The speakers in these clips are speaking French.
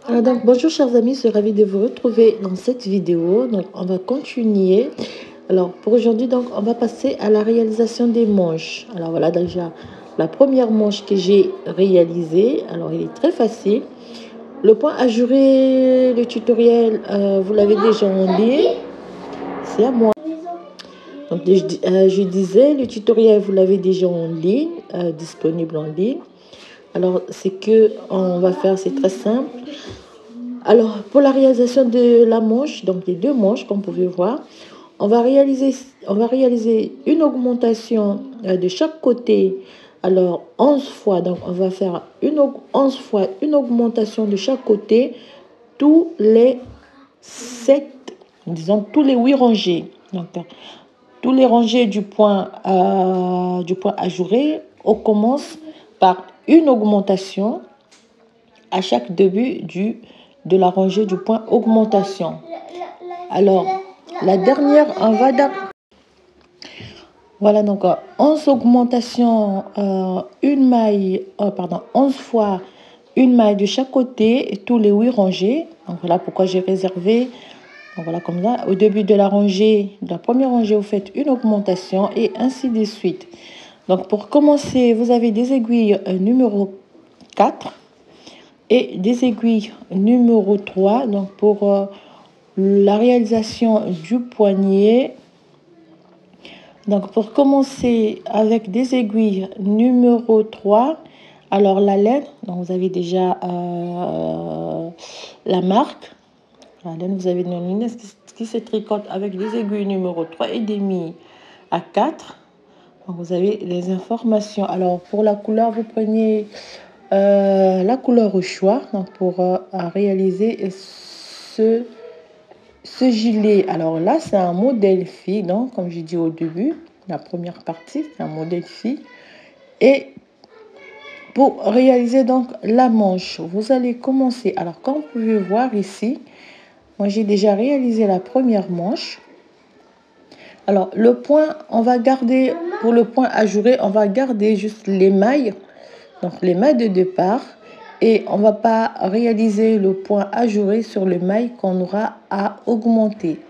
Donc, bonjour chers amis, je suis ravie de vous retrouver dans cette vidéo. Donc, on va continuer. Alors, pour aujourd'hui, donc, on va passer à la réalisation des manches. Alors, voilà déjà la première manche que j'ai réalisée. Alors, il est très facile. Le point à jurer, le tutoriel, vous l'avez déjà en ligne. C'est à moi. Donc, je disais, le tutoriel, vous l'avez déjà en ligne, disponible en ligne. Alors, c'est que on va faire, c'est très simple. Alors, pour la réalisation de la manche, donc les deux manches, comme vous pouvez voir, on va réaliser une augmentation de chaque côté. Alors, 11 fois, donc on va faire 11 fois une augmentation de chaque côté, tous les 7, disons tous les 8 rangées. Donc, tous les rangées du point ajouré, on commence par une augmentation à chaque début de la rangée du point augmentation. Alors, la dernière, on va voilà, donc 11 augmentations, une maille, 11 fois une maille de chaque côté, et tous les 8 rangées. Donc voilà pourquoi j'ai réservé. Donc voilà, comme ça, au début de la rangée, de la première rangée, vous faites une augmentation et ainsi de suite. Donc pour commencer, vous avez des aiguilles numéro 4 et des aiguilles numéro 3. Donc pour la réalisation du poignet, donc pour commencer avec des aiguilles numéro 3, alors la laine, donc vous avez déjà la marque. La laine, vous avez une ligne qui se tricote avec des aiguilles numéro 3 et demi à 4. Donc vous avez les informations. Alors pour la couleur, vous prenez la couleur au choix, donc pour réaliser ce gilet. Alors là, c'est un modèle fille, donc comme j'ai dit au début, la première partie, c'est un modèle fille. Et pour réaliser donc la manche, vous allez commencer. Alors comme vous pouvez voir ici, moi j'ai déjà réalisé la première manche. Alors le point, on va garder, pour le point ajouré, on va garder juste les mailles, donc les mailles de départ. Et on ne va pas réaliser le point ajouré sur le maille qu'on aura à augmenter.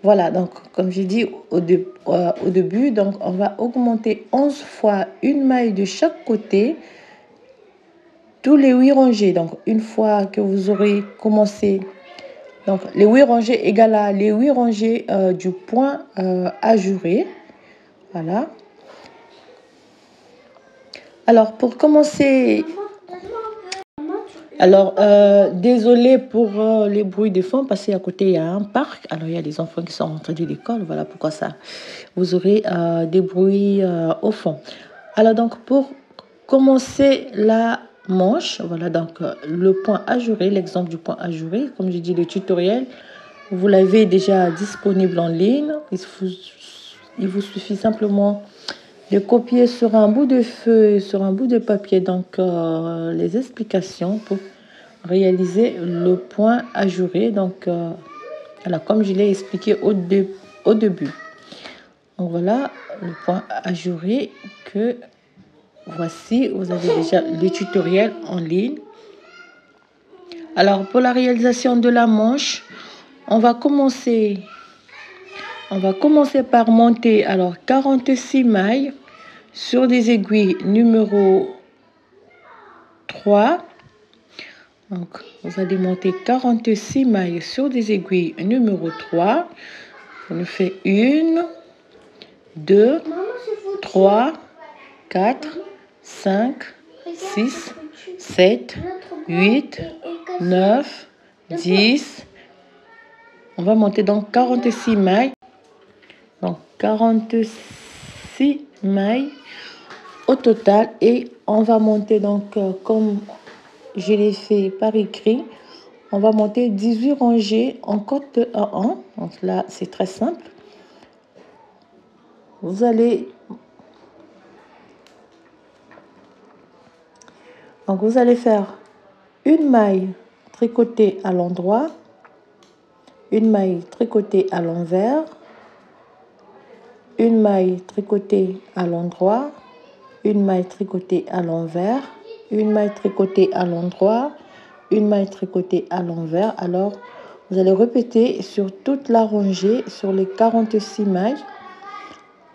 Voilà, donc comme j'ai dit au début, donc on va augmenter 11 fois une maille de chaque côté, tous les 8 rangées. Donc une fois que vous aurez commencé, donc les 8 rangées égale à les 8 rangées du point ajouré. Voilà. Alors pour commencer... Alors, désolé pour les bruits de fond, parce qu'à côté, il y a un parc. Alors, il y a des enfants qui sont rentrés de l'école. Voilà pourquoi ça. Vous aurez des bruits au fond. Alors, donc, pour commencer la manche, voilà, donc, le point ajouré, l'exemple du point ajouré, comme je dis, le tutoriel, vous l'avez déjà disponible en ligne. Il vous suffit simplement de copier sur un bout de feuille, sur un bout de papier, donc les explications pour réaliser le point ajouré. Donc voilà, comme je l'ai expliqué au début. Donc voilà le point ajouré que voici. Vous avez déjà le tutoriel en ligne. Alors pour la réalisation de la manche, on va commencer par monter alors 46 mailles sur des aiguilles numéro 3. Donc, vous allez monter 46 mailles sur des aiguilles numéro 3. On fait 1, 2, 3, 4, 5, 6, 7, 8, 9, 10. On va monter donc 46 mailles. Donc, 46 mailles au total. Et on va monter donc, comme je l'ai fait par écrit, on va monter 18 rangées en côte de 1 en 1. Donc là, c'est très simple. Vous allez faire une maille tricotée à l'endroit, une maille tricotée à l'envers, une maille tricotée à l'endroit, une maille tricotée à l'envers, une maille tricotée à l'endroit, une maille tricotée à l'envers. Alors, vous allez répéter sur toute la rangée, sur les 46 mailles.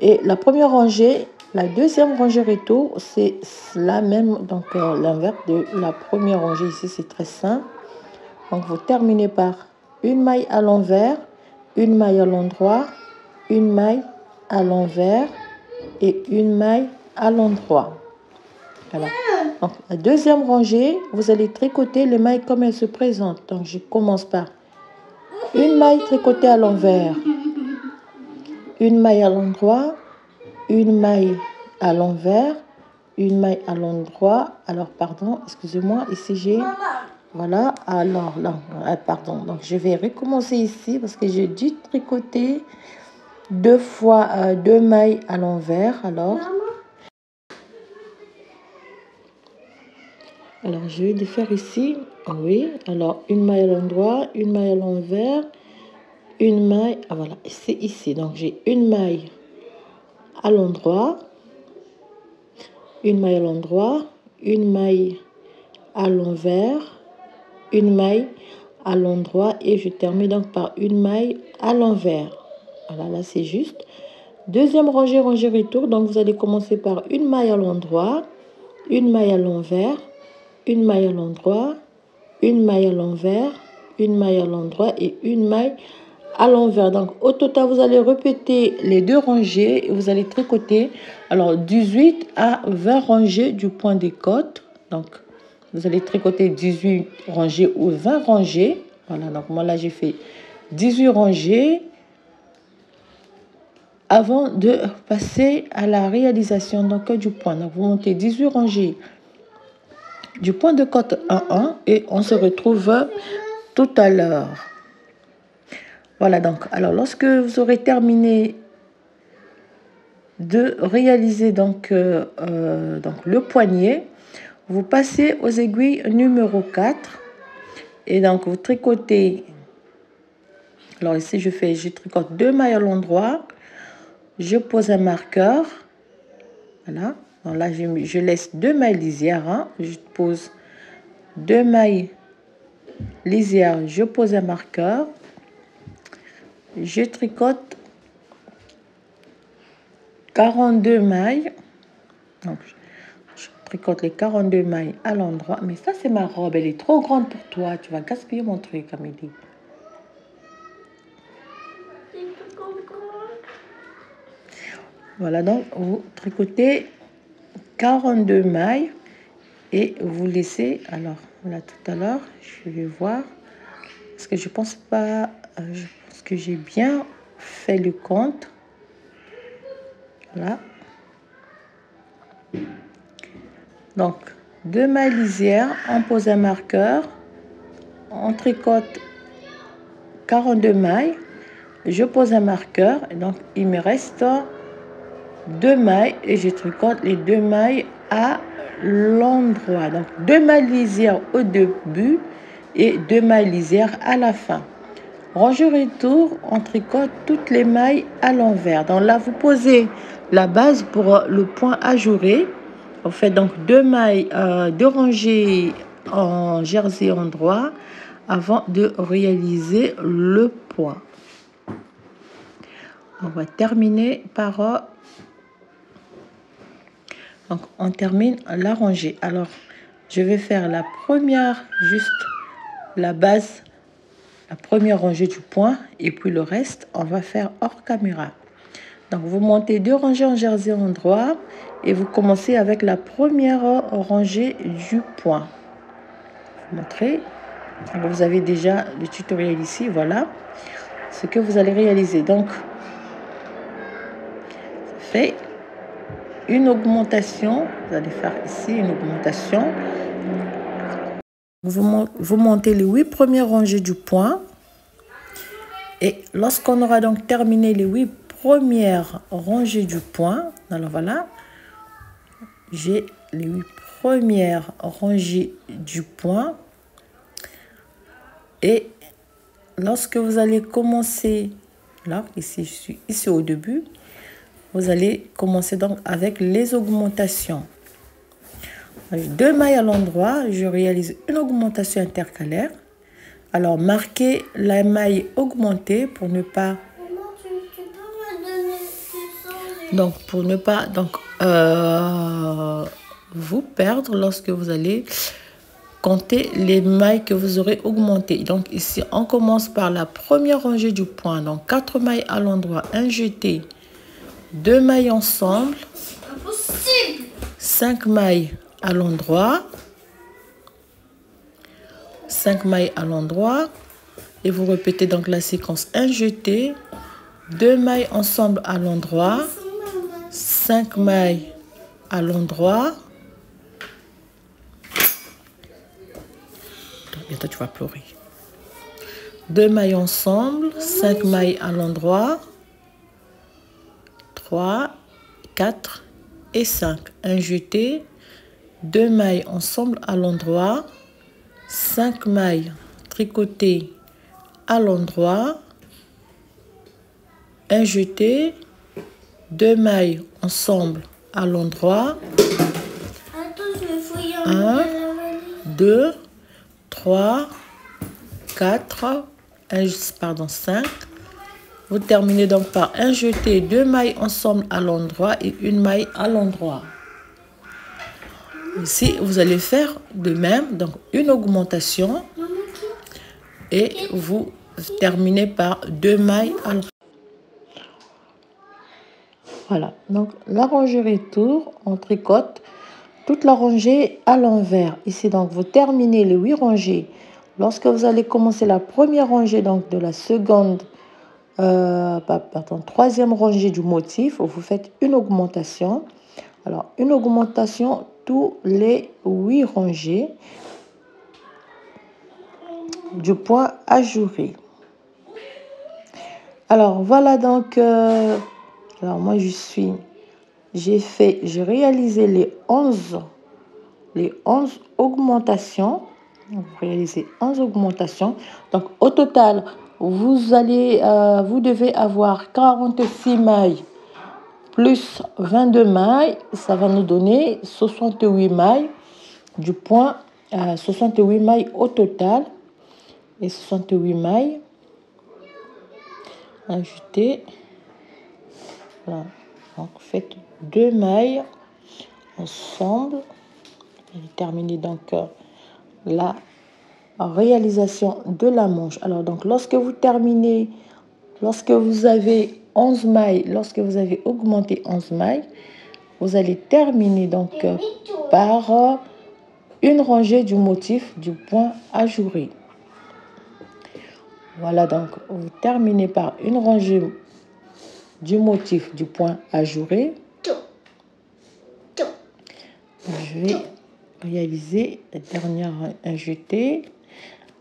Et la première rangée, la deuxième rangée retour, c'est la même, donc l'inverse de la première rangée. Ici, c'est très simple. Donc, vous terminez par une maille à l'envers, une maille à l'endroit, une maille à l'envers et une maille à l'endroit. Voilà. Donc, la deuxième rangée, vous allez tricoter les mailles comme elles se présentent. Donc, je commence par une maille tricotée à l'envers, une maille à l'endroit, une maille à l'envers, une maille à l'endroit. Alors, pardon, excusez-moi, ici j'ai... Voilà, alors là, pardon. Donc, je vais recommencer ici parce que j'ai dû tricoter deux fois deux mailles à l'envers. Alors, je vais le faire ici. Oui, alors une maille à l'endroit, une maille à l'envers, une maille. Ah, voilà, c'est ici. Donc, j'ai une maille à l'endroit, une maille à l'endroit, une maille à l'envers, une maille à l'endroit et je termine donc par une maille à l'envers. Voilà, là c'est juste. Deuxième rangée, rangée retour. Donc vous allez commencer par une maille à l'endroit, une maille à l'envers, une maille à l'endroit, une maille à l'envers, une maille à l'endroit et une maille à l'envers. Donc au total vous allez répéter les deux rangées et vous allez tricoter alors 18 à 20 rangées du point des côtes. Donc vous allez tricoter 18 rangées ou 20 rangées. Voilà, donc moi là j'ai fait 18 rangées avant de passer à la réalisation donc du point. Donc vous montez 18 rangées du point de côte 1 et on se retrouve tout à l'heure. Voilà, donc alors lorsque vous aurez terminé de réaliser donc le poignet, vous passez aux aiguilles numéro 4 et donc vous tricotez. Alors ici je tricote deux mailles à l'endroit, je pose un marqueur. Voilà, donc là je laisse deux mailles lisières, hein. Je pose deux mailles lisières, je pose un marqueur, je tricote 42 mailles. Donc je tricote les 42 mailles à l'endroit. Mais ça c'est ma robe, elle est trop grande pour toi, tu vas gaspiller mon truc, Amélie. Voilà, donc vous tricotez 42 mailles et vous laissez. Alors voilà, tout à l'heure je vais voir parce que je pense pas, je pense que j'ai bien fait le compte. Voilà, donc deux mailles lisières, on pose un marqueur, on tricote 42 mailles, je pose un marqueur et donc il me reste deux mailles et je tricote les deux mailles à l'endroit. Donc deux mailles lisières au début et deux mailles lisières à la fin. Rangée retour, on tricote toutes les mailles à l'envers. Donc là vous posez la base pour le point ajouré. On fait donc deux mailles, deux rangées en jersey endroit avant de réaliser le point. On va terminer par donc on termine la rangée. Alors je vais faire la première, juste la base, la première rangée du point et puis le reste on va faire hors caméra. Donc vous montez deux rangées en jersey endroit et vous commencez avec la première rangée du point. Je vais vous montrer. Alors, vous avez déjà le tutoriel ici, voilà ce que vous allez réaliser. Donc ça fait une augmentation, vous allez faire ici une augmentation. Vous montez les 8 premières rangées du point et lorsqu'on aura donc terminé les 8 premières rangées du point, alors voilà, j'ai les 8 premières rangées du point et lorsque vous allez commencer là, ici je suis ici au début, vous allez commencer donc avec les augmentations. 2 mailles à l'endroit, je réalise une augmentation intercalaire. Alors, marquez la maille augmentée pour ne pas... Tu peux me donner du sang? Donc, pour ne pas vous perdre lorsque vous allez compter les mailles que vous aurez augmentées. Donc, ici, on commence par la première rangée du point. Donc, 4 mailles à l'endroit, un jeté, 2 mailles ensemble, Impossible. 5 mailles à l'endroit, 5 mailles à l'endroit, et vous répétez donc la séquence, un jeté, 2 mailles ensemble à l'endroit, 5 mailles à l'endroit. Bientôt tu vas pleurer. 2 mailles ensemble, 5 mailles à l'endroit, 3, 4 et 5. Un jeté, 2 mailles ensemble à l'endroit, 5 mailles tricotées à l'endroit, un jeté, 2 mailles ensemble à l'endroit, 1, 2, 3, 4, 5. Vous terminez donc par un jeté, 2 mailles ensemble à l'endroit et une maille à l'endroit. Ici, vous allez faire de même, donc une augmentation et vous terminez par 2 mailles à l'endroit. Voilà, donc la rangée retour, on tricote toute la rangée à l'envers. Ici, donc, vous terminez les 8 rangées. Lorsque vous allez commencer la première rangée, donc de la seconde, troisième rangée du motif, vous faites une augmentation. Alors, une augmentation tous les 8 rangées du point ajouré. Alors, voilà donc, alors moi j'ai réalisé les 11 augmentations. Vous réalisez 11 augmentations. Donc, au total, vous devez avoir 46 mailles plus 22 mailles. Ça va nous donner 68 mailles du point, 68 mailles au total. Et 68 mailles ajoutées. Voilà. Donc, faites 2 mailles ensemble. Et terminez donc la réalisation de la manche. Alors, donc, lorsque vous avez 11 mailles, lorsque vous avez augmenté 11 mailles, vous allez terminer donc par une rangée du motif du point ajouré. Voilà, donc, vous terminez par une rangée du motif du point ajouré. Je vais réaliser la dernière jetée.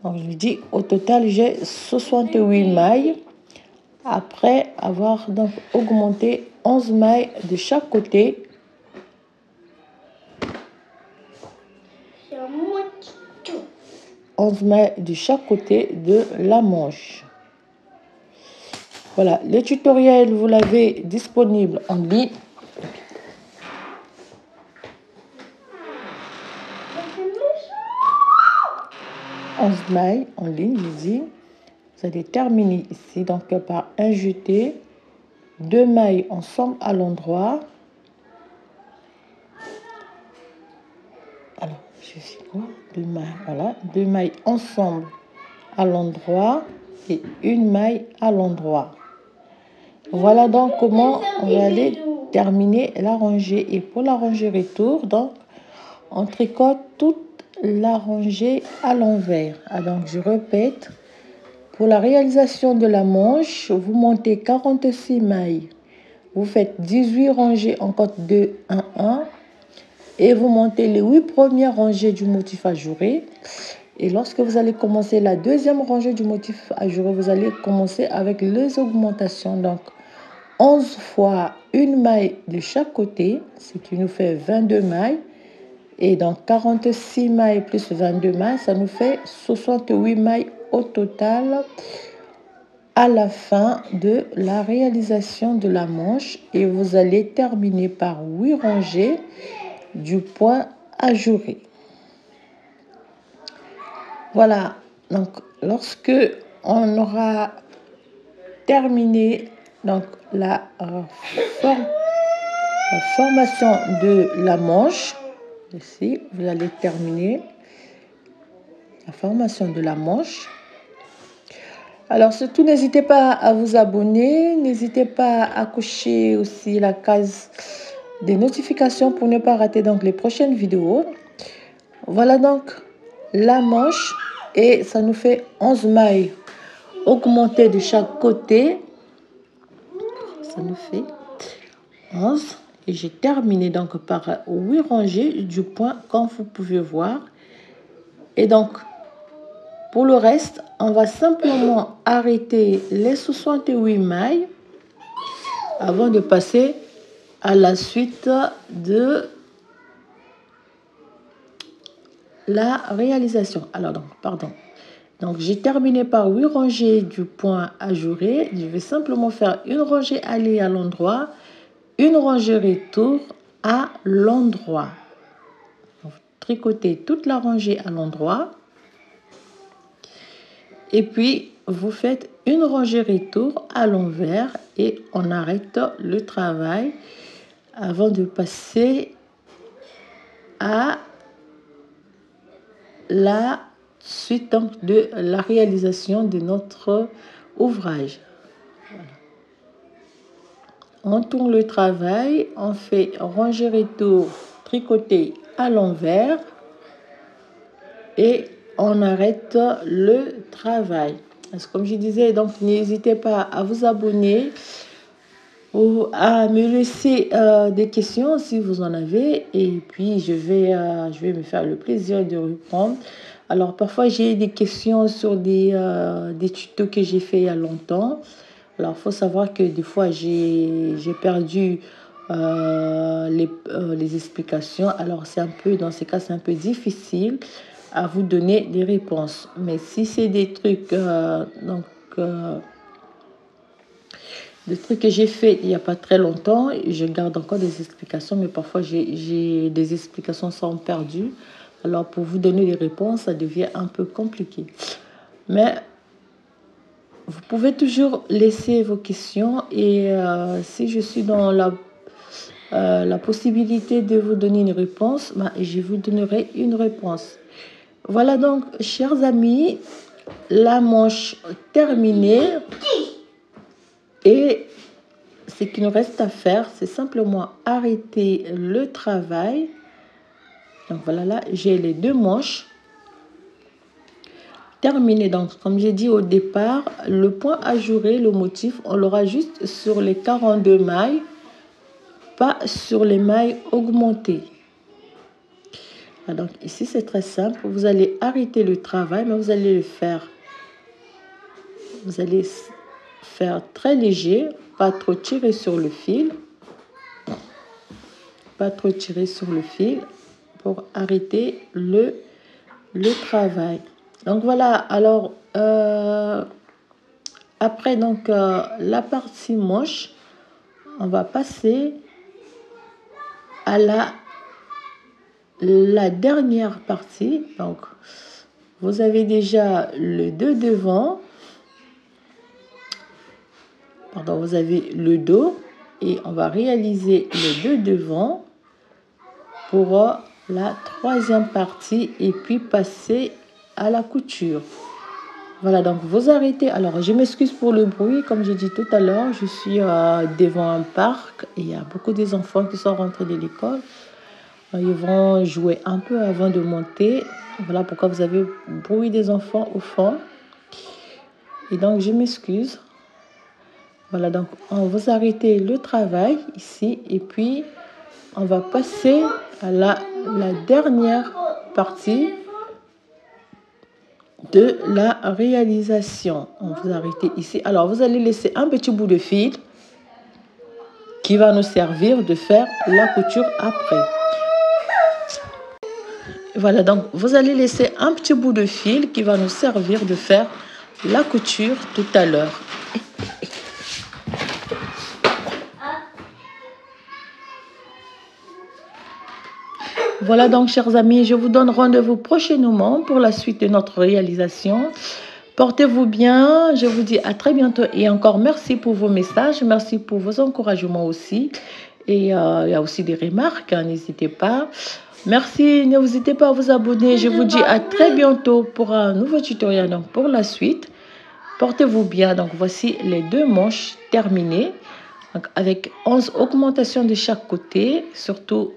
Donc, je dis au total, j'ai 68 mailles. Après avoir donc augmenté 11 mailles de chaque côté. 11 mailles de chaque côté de la manche. Voilà, le tutoriel, vous l'avez disponible en ligne. Mailles en ligne, je dis. Vous allez terminer ici donc par un jeté, 2 mailles ensemble à l'endroit. Alors, je fais quoi? 2 mailles, voilà, 2 mailles ensemble à l'endroit et une maille à l'endroit. Voilà donc comment on va aller terminer la rangée. Et pour la rangée retour, donc, on tricote toute la rangée à l'envers. Ah, donc, je répète. Pour la réalisation de la manche, vous montez 46 mailles. Vous faites 18 rangées en cote 2, 1, 1. Et vous montez les 8 premières rangées du motif ajouré. Et lorsque vous allez commencer la deuxième rangée du motif ajouré, vous allez commencer avec les augmentations. Donc, 11 fois une maille de chaque côté, ce qui nous fait 22 mailles. Et donc, 46 mailles plus 22 mailles, ça nous fait 68 mailles au total à la fin de la réalisation de la manche. Et vous allez terminer par 8 rangées du point ajouré. Voilà, donc lorsque on aura terminé donc la formation de la manche, ici vous allez terminer la formation de la manche. Alors surtout n'hésitez pas à vous abonner, n'hésitez pas à cocher aussi la case des notifications pour ne pas rater donc les prochaines vidéos. Voilà donc la manche et ça nous fait 11 mailles augmentées de chaque côté. Ça nous fait 11 et j'ai terminé donc par 8 rangées du point comme vous pouvez voir. Et donc pour le reste, on va simplement arrêter les 68 mailles avant de passer à la suite de la réalisation. Alors donc, pardon. Donc j'ai terminé par 8 rangées du point ajouré. Je vais simplement faire une rangée aller à l'endroit, une rangée retour à l'endroit. Tricotez toute la rangée à l'endroit. Et puis, vous faites une rangée retour à l'envers et on arrête le travail avant de passer à la suite donc, de la réalisation de notre ouvrage. Voilà. On tourne le travail, on fait rangée retour, tricoter à l'envers et on arrête le travail. Parce que comme je disais, donc n'hésitez pas à vous abonner ou à me laisser des questions si vous en avez. Et puis je vais me faire le plaisir de répondre. Alors parfois j'ai des questions sur des tutos que j'ai fait il y a longtemps. Alors il faut savoir que des fois j'ai perdu les explications. Alors c'est un peu, dans ces cas c'est un peu difficile à vous donner des réponses. Mais si c'est des trucs des trucs que j'ai fait il n'y a pas très longtemps, je garde encore des explications, mais parfois j'ai des explications sont perdues. Alors pour vous donner les réponses, ça devient un peu compliqué. Mais vous pouvez toujours laisser vos questions et si je suis dans la possibilité de vous donner une réponse, je vous donnerai une réponse. Voilà donc, chers amis, la manche terminée. Et ce qu'il nous reste à faire, c'est simplement arrêter le travail. Donc voilà, là, j'ai les 2 manches terminées. Donc, comme j'ai dit au départ, le point ajouré, le motif, on l'aura juste sur les 42 mailles, pas sur les mailles augmentées. Donc ici, c'est très simple. Vous allez arrêter le travail, mais vous allez le faire. Vous allez faire très léger, pas trop tirer sur le fil. Pas trop tirer sur le fil pour arrêter le travail. Donc voilà, alors après donc la partie manche, on va passer à la dernière partie. Donc vous avez déjà le 2 devant, pardon, vous avez le dos et on va réaliser le 2 devant pour la 3e partie et puis passer à la couture. Voilà, donc vous arrêtez. Alors je m'excuse pour le bruit, comme j'ai dit tout à l'heure, je suis devant un parc et il y a beaucoup des enfants qui sont rentrés de l'école. Ils vont jouer un peu avant de monter. Voilà pourquoi vous avez le bruit des enfants au fond. Et donc je m'excuse. Voilà, donc on va arrêter le travail ici et puis on va passer à la dernière partie de la réalisation. On va arrêter ici. Alors, vous allez laisser un petit bout de fil qui va nous servir de faire la couture après. Voilà, donc vous allez laisser un petit bout de fil qui va nous servir de faire la couture tout à l'heure. Voilà donc, chers amis, je vous donne rendez-vous prochainement pour la suite de notre réalisation. Portez-vous bien, je vous dis à très bientôt et encore merci pour vos messages, merci pour vos encouragements aussi. Et il y a aussi des remarques, hein, n'hésitez pas. Merci, n'hésitez pas à vous abonner. Je vous dis à très bientôt pour un nouveau tutoriel, donc pour la suite. Portez-vous bien, donc voici les 2 manches terminées. Donc, avec 11 augmentations de chaque côté. Surtout,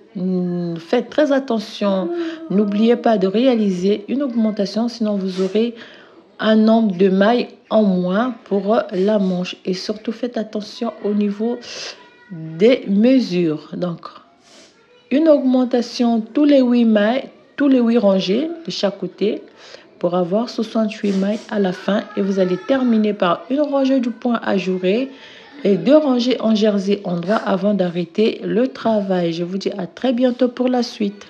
faites très attention. N'oubliez pas de réaliser une augmentation, sinon vous aurez un nombre de mailles en moins pour la manche. Et surtout, faites attention au niveau des mesures. Donc, une augmentation tous les 8 mailles, tous les 8 rangées de chaque côté pour avoir 68 mailles à la fin. Et vous allez terminer par une rangée du point ajouré et 2 rangées en jersey endroit avant d'arrêter le travail. Je vous dis à très bientôt pour la suite.